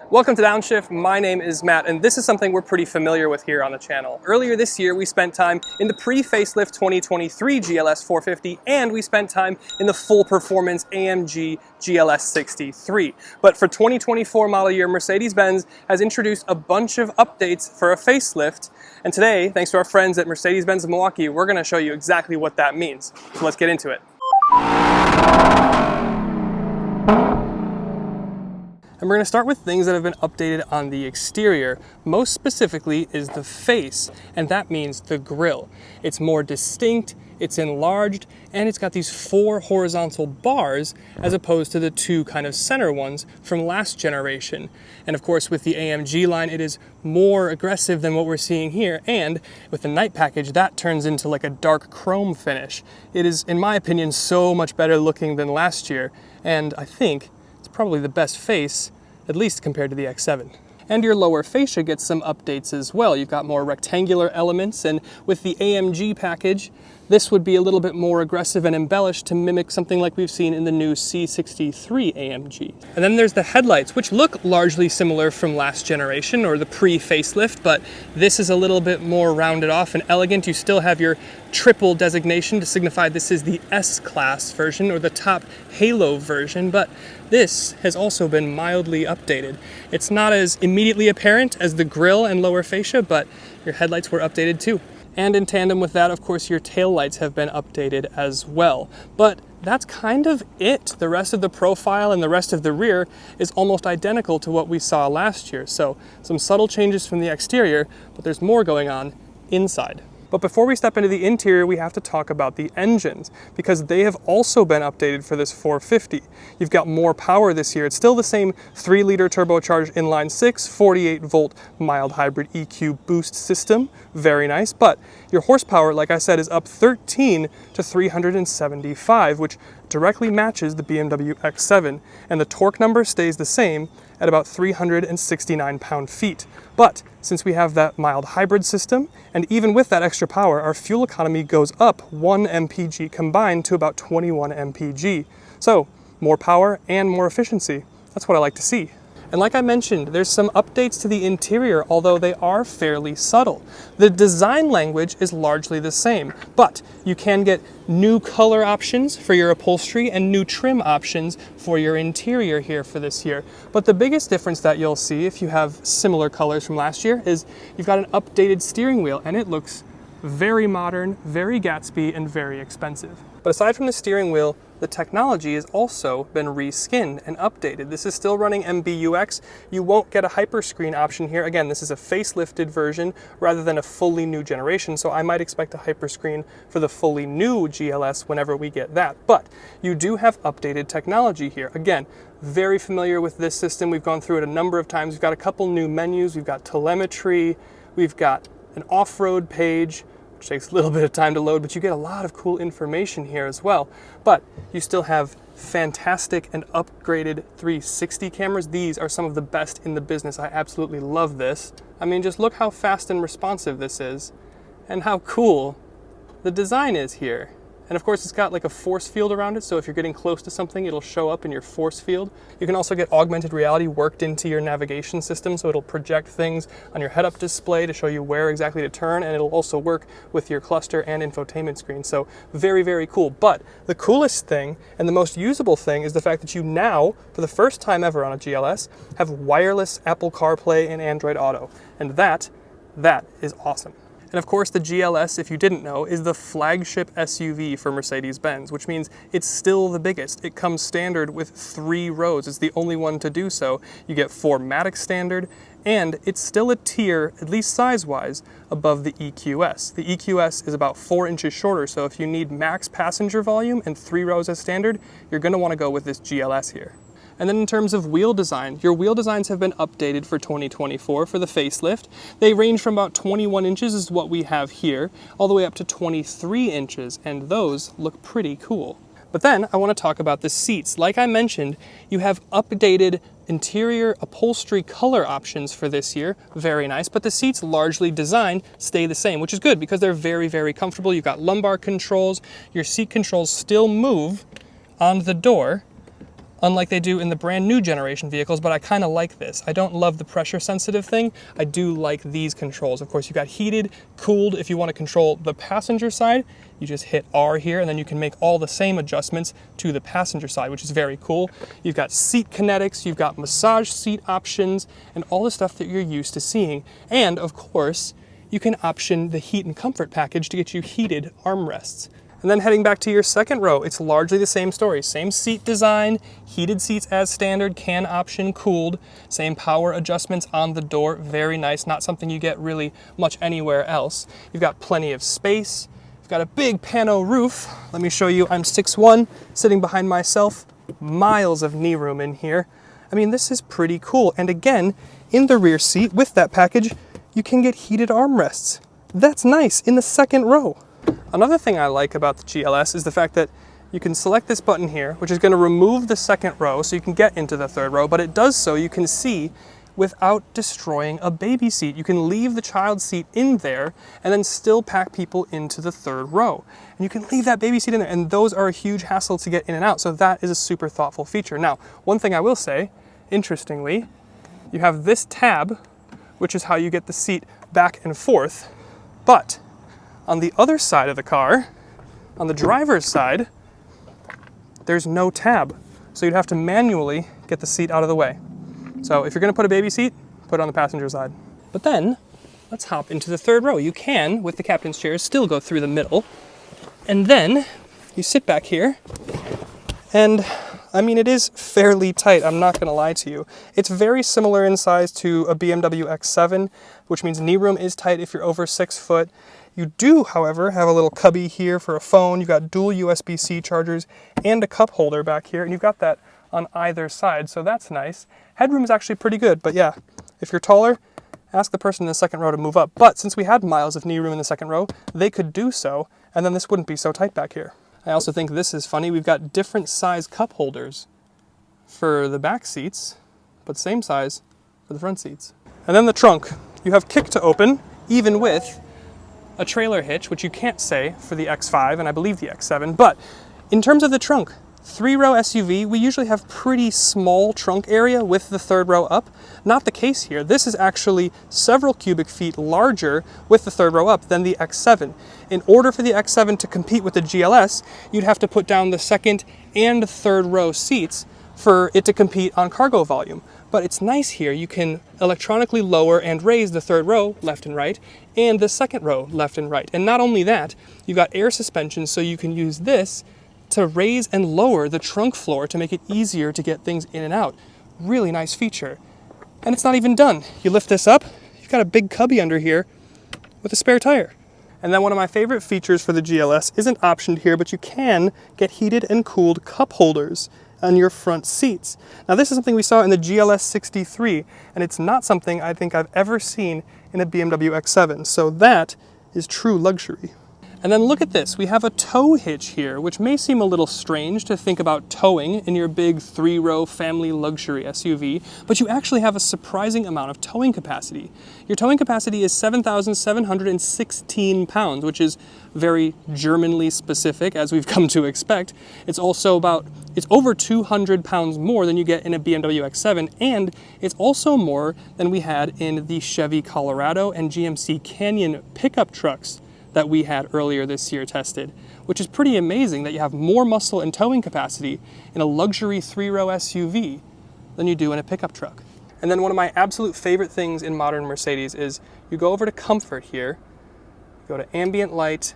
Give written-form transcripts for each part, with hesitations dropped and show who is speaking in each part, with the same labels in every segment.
Speaker 1: Welcome to Downshift. My name is Matt, and this is something we're pretty familiar with here on the channel. Earlier this year, we spent time in the pre-facelift 2023 GLS450, and we spent time in the full performance AMG GLS63. But for 2024 model year, Mercedes-Benz has introduced a bunch of updates for a facelift. And today, thanks to our friends at Mercedes-Benz of Milwaukee, we're going to show you exactly what that means. So let's get into it. And we're going to start with things that have been updated on the exterior. Most specifically is the face, and that means the grille. It's more distinct, it's enlarged, and it's got these 4 horizontal bars as opposed to the 2 kind of center ones from last generation. And of course, with the AMG line, it is more aggressive than what we're seeing here, and with the night package, that turns into like a dark chrome finish. It is, in my opinion, so much better looking than last year, and I think it's probably the best face, at least compared to the X7. And your lower fascia gets some updates as well. You've got more rectangular elements, and with the AMG package, this would be a little bit more aggressive and embellished to mimic something like we've seen in the new C63 AMG. And then there's the headlights, which look largely similar from last generation or the pre-facelift, but this is a little bit more rounded off and elegant. You still have your triple designation to signify this is the S-Class version or the top halo version, but this has also been mildly updated. It's not as immediately apparent as the grille and lower fascia, but your headlights were updated too. And in tandem with that, of course, your taillights have been updated as well. But that's kind of it. The rest of the profile and the rest of the rear is almost identical to what we saw last year. So some subtle changes from the exterior, but there's more going on inside. But before we step into the interior, we have to talk about the engines, because they have also been updated for this 450. You've got more power this year. It's still the same 3-liter turbocharged inline-6, 48-volt mild hybrid EQ boost system. Very nice. But your horsepower, like I said, is up 13 to 375, which directly matches the BMW X7. And the torque number stays the same at about 369 pound-feet. But since we have that mild hybrid system, and even with that extra power, our fuel economy goes up 1 mpg combined to about 21 mpg. So more power and more efficiency. That's what I like to see. And like I mentioned, there's some updates to the interior, although they are fairly subtle. The design language is largely the same, but you can get new color options for your upholstery and new trim options for your interior here for this year. But the biggest difference that you'll see if you have similar colors from last year is you've got an updated steering wheel, and it looks very modern, very Gatsby, and very expensive. But aside from the steering wheel, the technology has also been reskinned and updated. This is still running MBUX. You won't get a hyperscreen option here. Again, this is a facelifted version rather than a fully new generation, so I might expect a hyperscreen for the fully new GLS whenever we get that. But you do have updated technology here. Again, very familiar with this system. We've gone through it a number of times. We've got a couple new menus. We've got telemetry. We've got an off-road page, which takes a little bit of time to load, but you get a lot of cool information here as well. But you still have fantastic and upgraded 360 cameras. These are some of the best in the business. I absolutely love this. I mean, just look how fast and responsive this is, and how cool the design is here. And of course, it's got like a force field around it, so if you're getting close to something, it'll show up in your force field. You can also get augmented reality worked into your navigation system, so it'll project things on your head-up display to show you where exactly to turn, and it'll also work with your cluster and infotainment screen. So very, very cool. But the coolest thing and the most usable thing is the fact that you now, for the first time ever on a GLS, have wireless Apple CarPlay and Android Auto. And that is awesome. And of course, the GLS, if you didn't know, is the flagship SUV for Mercedes-Benz, which means it's still the biggest. It comes standard with 3 rows. It's the only one to do so. You get 4MATIC standard, and it's still a tier, at least size-wise, above the EQS. The EQS is about 4 inches shorter, so if you need max passenger volume and 3 rows as standard, you're going to want to go with this GLS here. And then in terms of wheel design, your wheel designs have been updated for 2024 for the facelift. They range from about 21 inches is what we have here, all the way up to 23 inches, and those look pretty cool. But then I want to talk about the seats. Like I mentioned, you have updated interior upholstery color options for this year. Very nice, but the seats largely designed stay the same, which is good because they're very, very comfortable. You've got lumbar controls. Your seat controls still move on the door, unlike they do in the brand new generation vehicles, but I kind of like this. I don't love the pressure sensitive thing. I do like these controls. Of course, you've got heated, cooled. If you want to control the passenger side, you just hit R here, and then you can make all the same adjustments to the passenger side, which is very cool. You've got seat kinetics, you've got massage seat options, and all the stuff that you're used to seeing. And of course, you can option the heat and comfort package to get you heated armrests. And then heading back to your second row, it's largely the same story. Same seat design, heated seats as standard, can option cooled, same power adjustments on the door, very nice, not something you get really much anywhere else. You've got plenty of space, you've got a big pano roof. Let me show you, I'm 6'1", sitting behind myself, miles of knee room in here. I mean, this is pretty cool. And again, in the rear seat with that package, you can get heated armrests. That's nice in the second row. Another thing I like about the GLS is the fact that you can select this button here, which is going to remove the second row so you can get into the third row, but it does so you can see without destroying a baby seat. You can leave the child seat in there and then still pack people into the third row. And you can leave that baby seat in there, and those are a huge hassle to get in and out, so that is a super thoughtful feature. Now, one thing I will say, interestingly, you have this tab, which is how you get the seat back and forth, but on the other side of the car, on the driver's side, there's no tab. So you'd have to manually get the seat out of the way. So if you're gonna put a baby seat, put it on the passenger side. But then, let's hop into the third row. You can, with the captain's chair, still go through the middle. And then you sit back here, and I mean, it is fairly tight, I'm not gonna lie to you. It's very similar in size to a BMW X7, which means knee room is tight if you're over 6 foot. You do, however, have a little cubby here for a phone. You've got dual USB-C chargers and a cup holder back here, and you've got that on either side, so that's nice. Headroom is actually pretty good, but yeah, if you're taller, ask the person in the second row to move up. But since we had miles of knee room in the second row, they could do so, and then this wouldn't be so tight back here. I also think this is funny. We've got different size cup holders for the back seats, but same size for the front seats. And then the trunk. You have kick to open, even with a trailer hitch, which you can't say for the X5 and I believe the X7, but in terms of the trunk, 3-row SUV, we usually have pretty small trunk area with the third row up. Not the case here. This is actually several cubic feet larger with the third row up than the X7. In order for the X7 to compete with the GLS, you'd have to put down the second and third row seats for it to compete on cargo volume. But it's nice here, you can electronically lower and raise the third row, left and right, and the second row, left and right. And not only that, you've got air suspension, so you can use this to raise and lower the trunk floor to make it easier to get things in and out. Really nice feature. And it's not even done. You lift this up, you've got a big cubby under here with a spare tire. And then one of my favorite features for the GLS isn't optioned here, but you can get heated and cooled cup holders on your front seats. Now this is something we saw in the GLS 63, and it's not something I think I've ever seen in a BMW X7, so that is true luxury. And then look at this, we have a tow hitch here, which may seem a little strange to think about towing in your big 3-row family luxury SUV, but you actually have a surprising amount of towing capacity. Your towing capacity is 7,716 pounds, which is very Germanly specific, as we've come to expect. It's also it's over 200 pounds more than you get in a BMW X7, and it's also more than we had in the Chevy Colorado and GMC Canyon pickup trucks that we had earlier this year tested, which is pretty amazing that you have more muscle and towing capacity in a luxury 3-row SUV than you do in a pickup truck. And then one of my absolute favorite things in modern Mercedes is you go over to comfort here, go to ambient light,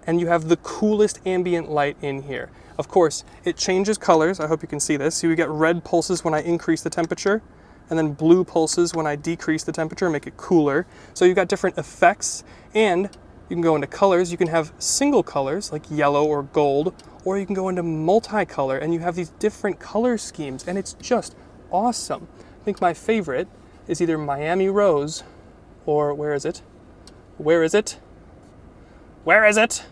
Speaker 1: and you have the coolest ambient light in here. Of course, it changes colors. I hope you can see this. So you get red pulses when I increase the temperature, and then blue pulses when I decrease the temperature and make it cooler. So you've got different effects, and you can go into colors. You can have single colors like yellow or gold, or you can go into multicolor and you have these different color schemes, and it's just awesome. I think my favorite is either Miami Rose or where is it? Where is it? Where is it?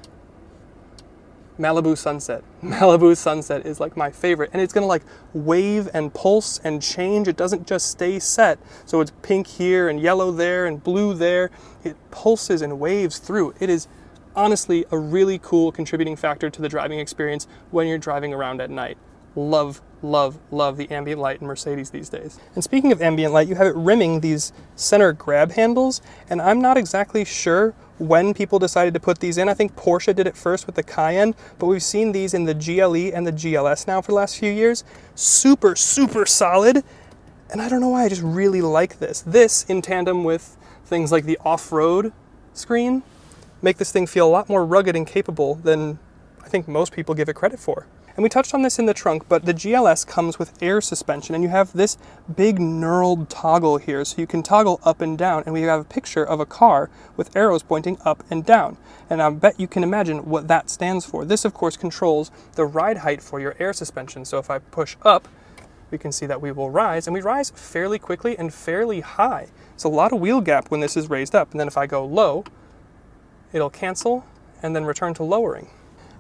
Speaker 1: Malibu Sunset. Malibu Sunset is like my favorite, and it's gonna like wave and pulse and change. It doesn't just stay set. So it's pink here and yellow there and blue there. It pulses and waves through. It is honestly a really cool contributing factor to the driving experience when you're driving around at night. love, love, love the ambient light in Mercedes these days. And speaking of ambient light, you have it rimming these center grab handles, and I'm not exactly sure when people decided to put these in. I think Porsche did it first with the Cayenne, but we've seen these in the GLE and the GLS now for the last few years. Super, super solid, and I don't know why, I just really like this. This, in tandem with things like the off-road screen, make this thing feel a lot more rugged and capable than I think most people give it credit for. And we touched on this in the trunk, but the GLS comes with air suspension, and you have this big knurled toggle here, so you can toggle up and down, and we have a picture of a car with arrows pointing up and down. And I bet you can imagine what that stands for. This, of course, controls the ride height for your air suspension. So if I push up, we can see that we will rise, and we rise fairly quickly and fairly high. It's a lot of wheel gap when this is raised up, and then if I go low, it'll cancel and then return to lowering.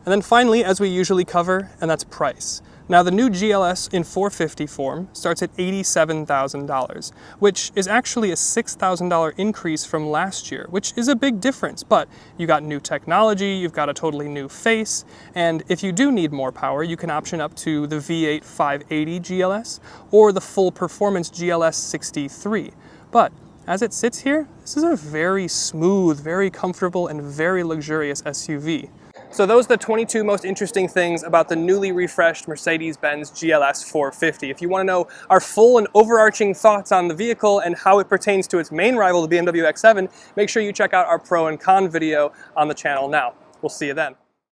Speaker 1: And then finally, as we usually cover, and that's price. Now the new GLS in 450 form starts at $87,000, which is actually a $6,000 increase from last year, which is a big difference, but you got new technology, you've got a totally new face, and if you do need more power, you can option up to the V8 580 GLS or the full performance GLS 63. But as it sits here, this is a very smooth, very comfortable, and very luxurious SUV. So those are the 22 most interesting things about the newly refreshed Mercedes-Benz GLS 450. If you want to know our full and overarching thoughts on the vehicle and how it pertains to its main rival, the BMW X7, make sure you check out our pro and con video on the channel now. We'll see you then.